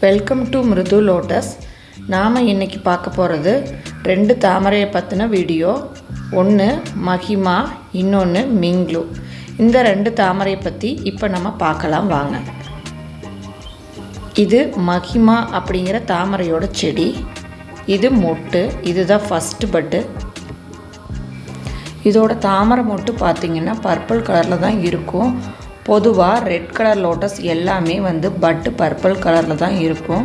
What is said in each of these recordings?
Welcome to மிருது lotus. நாம் இன்றைக்கி பார்க்க போகிறது 2 தாமரையை பற்றின வீடியோ. ஒன்று மஹிமா, இன்னொன்று மிங்க்ளூ. இந்த 2 தாமரையை பற்றி இப்போ நம்ம பார்க்கலாம் வாங்க. இது மஹிமா அப்படிங்கிற தாமரையோட செடி. இது மொட்டு, இதுதான் ஃபஸ்ட்டு பட்டு. இதோட தாமரை மொட்டு பார்த்திங்கன்னா பர்பிள் கலரில் தான் இருக்கும். பொதுவாக ரெட் கலர் லோட்டஸ் எல்லாமே பட்டு பர்பிள் கலரில் தான் இருக்கும்.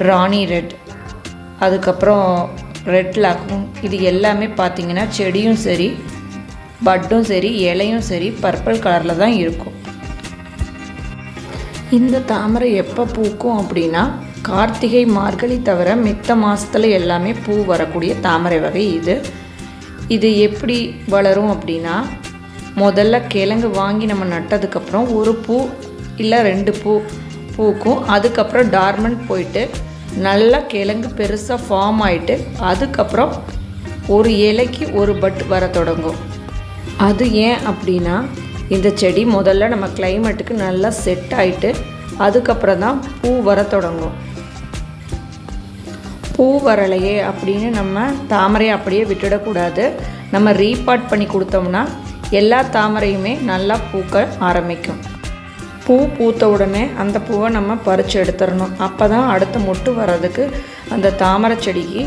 ராணி ரெட், அதுக்கப்புறம் ரெட் லாக்கும், இது எல்லாமே பார்த்திங்கன்னா செடியும் சரி பட்டும் சரி இலையும் சரி பர்பிள் கலரில் தான் இருக்கும். இந்த தாமரை எப்போ பூக்கும் அப்படின்னா கார்த்திகை மார்கழி தவிர மித்த மாதத்தில் எல்லாமே பூ வரக்கூடிய தாமரை வகை இது. இது எப்படி வளரும் அப்படின்னா, முதல்ல கிழங்கு வாங்கி நம்ம நட்டதுக்கப்புறம் ஒரு பூ இல்லை 2 பூ பூக்கும். அதுக்கப்புறம் டார்மண்ட் போயிட்டு நல்லா கிழங்கு பெருசாக ஃபார்ம் ஆகிட்டு அதுக்கப்புறம் ஒரு இலைக்கு ஒரு பட் வர தொடங்கும். அது ஏன் அப்படின்னா, இந்த செடி முதல்ல நம்ம கிளைமேட்டுக்கு நல்லா செட் ஆகிட்டு அதுக்கப்புறம் தான் பூ வர தொடங்கும். பூ வரலையே அப்படின்னு நம்ம தாமரையை அப்படியே விட்டுடக்கூடாது. நம்ம ரீபாட் பண்ணி கொடுத்தோம்னா எல்லா தாமரையுமே நல்லா பூக்க ஆரம்பிக்கும். பூ பூத்த உடனே அந்த பூவை நம்ம பறித்து எடுத்துடணும். அப்போ தான் அடுத்த மொட்டு வர்றதுக்கு அந்த தாமரை செடிக்கு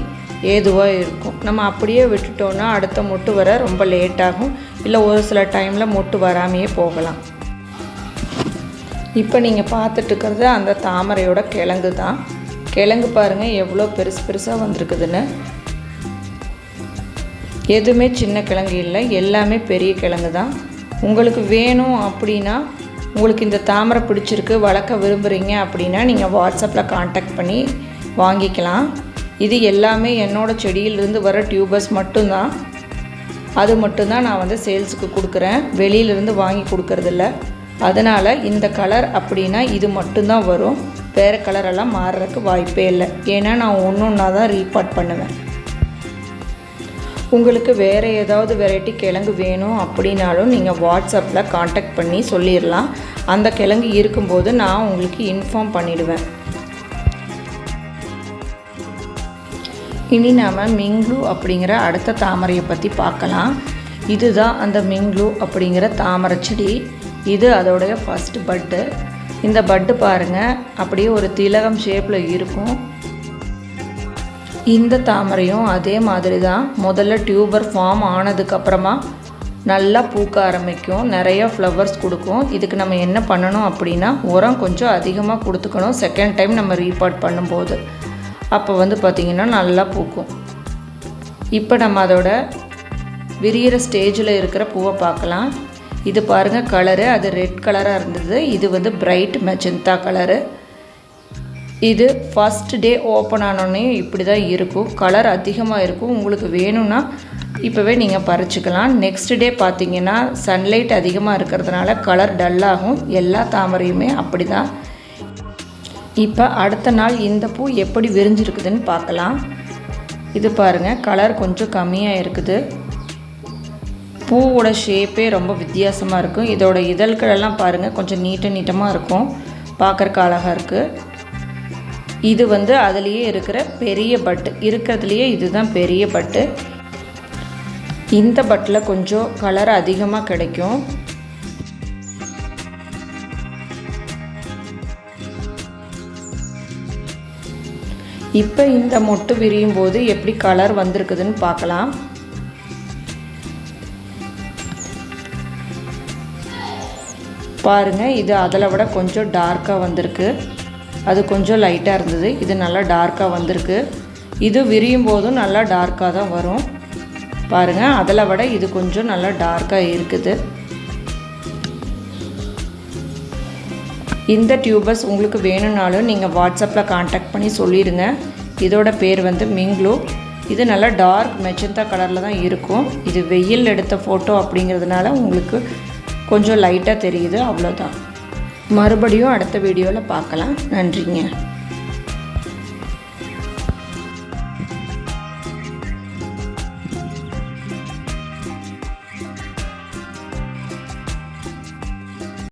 ஏதுவாக இருக்கும். நம்ம அப்படியே விட்டுட்டோன்னா அடுத்த மொட்டு வர ரொம்ப லேட்டாகும், இல்லை ஒரு சில டைமில் மொட்டு வராமையே போகலாம். இப்போ நீங்கள் பார்த்துட்டுருக்கிறது அந்த தாமரையோட கிழங்கு தான். கிழங்கு பாருங்கள் எவ்வளோ பெருசாக வந்திருக்குதுன்னு. எதுவுமே சின்ன கிழங்கு இல்லை, எல்லாமே பெரிய கிழங்கு தான். உங்களுக்கு வேணும் அப்படின்னா, உங்களுக்கு இந்த தாமரை பிடிச்சிருக்கு வளர்க்க விரும்புகிறீங்க அப்படின்னா நீங்கள் வாட்ஸ்அப்பில் காண்டாக்ட் பண்ணி வாங்கிக்கலாம். இது எல்லாமே என்னோடய செடியிலிருந்து வர டியூபர்ஸ் மட்டும்தான். அது மட்டும்தான் நான் சேல்ஸுக்கு கொடுக்குறேன், வெளியிலேருந்து வாங்கி கொடுக்கறதில்ல. அதனால் இந்த கலர் அப்படின்னா இது மட்டும்தான் வரும். வேறு கலரெல்லாம் மாறுறதுக்கு வாய்ப்பே இல்லை. ஏன்னா நான் ஒன்றா தான் ரீபாட் பண்ணுவேன். உங்களுக்கு வேறு ஏதாவது வெரைட்டி கிழங்கு வேணும் அப்படின்னாலும் நீங்கள் வாட்ஸ்அப்பில் காண்டாக்ட் பண்ணி சொல்லிடலாம். அந்த கிழங்கு இருக்கும்போது நான் உங்களுக்கு இன்ஃபார்ம் பண்ணிவிடுவேன். இனி நாம் மிங்க்ளூ அப்படிங்கிற அடுத்த தாமரையை பற்றி பார்க்கலாம். இதுதான் அந்த மிங்க்ளூ அப்படிங்கிற தாமரை செடி. இது அதோடைய ஃபஸ்ட்டு பட்டு. இந்த பட்டு பாருங்கள் அப்படியே ஒரு திலகம் ஷேப்பில் இருக்கும். இந்த தாமரையும் அதே மாதிரி தான். முதல்ல டியூபர் ஃபார்ம் ஆனதுக்கப்புறமா நல்லா பூக்க ஆரம்பிக்கும், நிறைய ஃப்ளவர்ஸ் கொடுக்கும். இதுக்கு நம்ம என்ன பண்ணணும் அப்படின்னா, உரம் கொஞ்சம் அதிகமாக கொடுத்துக்கணும் செகண்ட் டைம் நம்ம ரீபாட் பண்ணும்போது. அப்போ பார்த்திங்கன்னா நல்லா பூக்கும். இப்போ நம்ம அதோட விரிகிற ஸ்டேஜில் இருக்கிற பூவை பார்க்கலாம். இது பாருங்கள் கலரு, அது ரெட் கலராக இருந்தது. இது பிரைட் மெஜந்தா கலரு. இது ஃபஸ்ட் டே ஓப்பன் ஆனோடனே இப்படி தான் இருக்கும். கலர் அதிகமாக இருக்கும். உங்களுக்கு வேணும்னா இப்போவே நீங்கள் பறிச்சுக்கலாம். நெக்ஸ்ட் டே பார்த்திங்கன்னா சன்லைட் அதிகமாக இருக்கிறதுனால கலர் டல்லாகும். எல்லா தாமரையுமே அப்படி தான். இப்போ அடுத்த நாள் இந்த பூ எப்படி விரிஞ்சிருக்குதுன்னு பார்க்கலாம். இது பாருங்கள் கலர் கொஞ்சம் கம்மியாக இருக்குது. பூவோட ஷேப்பே ரொம்ப வித்தியாசமாக இருக்கும். இதோட இதழ்களெல்லாம் பாருங்கள் கொஞ்சம் நீட்டமாக இருக்கும், பார்க்குறக்கு அழகாக இருக்குது. இது அதுலேயே இருக்கிற பெரிய பட்டு, இருக்கிறதுலையே இதுதான் பெரிய பட்டு. இந்த பட்டில் கொஞ்சம் கலர் அதிகமாக கிடைக்கும். இப்போ இந்த மொட்டு விரியும் போது எப்படி கலர் வந்திருக்குதுன்னு பார்க்கலாம். பாருங்கள் இது அதில் விட கொஞ்சம் டார்க்காக வந்திருக்கு. அது கொஞ்சம் லைட்டாக இருந்தது, இது நல்லா டார்க்காக வந்திருக்கு. இது விரியும் போதும் நல்லா டார்க்காக தான் வரும். பாருங்கள் அதில் விட இது கொஞ்சம் நல்லா டார்க்காக இருக்குது. இந்த டியூபர்ஸ் உங்களுக்கு வேணும்னாலும் நீங்கள் வாட்ஸ்அப்பில் காண்டாக்ட் பண்ணி சொல்லிடுங்க. இதோட பேர் மிங்க்ளூ. இது நல்லா டார்க் மெஜந்தா கலரில் தான் இருக்கும். இது வெயில் எடுத்த ஃபோட்டோ அப்படிங்கிறதுனால உங்களுக்கு கொஞ்சம் லைட்டாக தெரியுது, அவ்வளோதான். மறுபடியும் அடுத்த வீடியோவில் பார்க்கலாம். நன்றிங்க.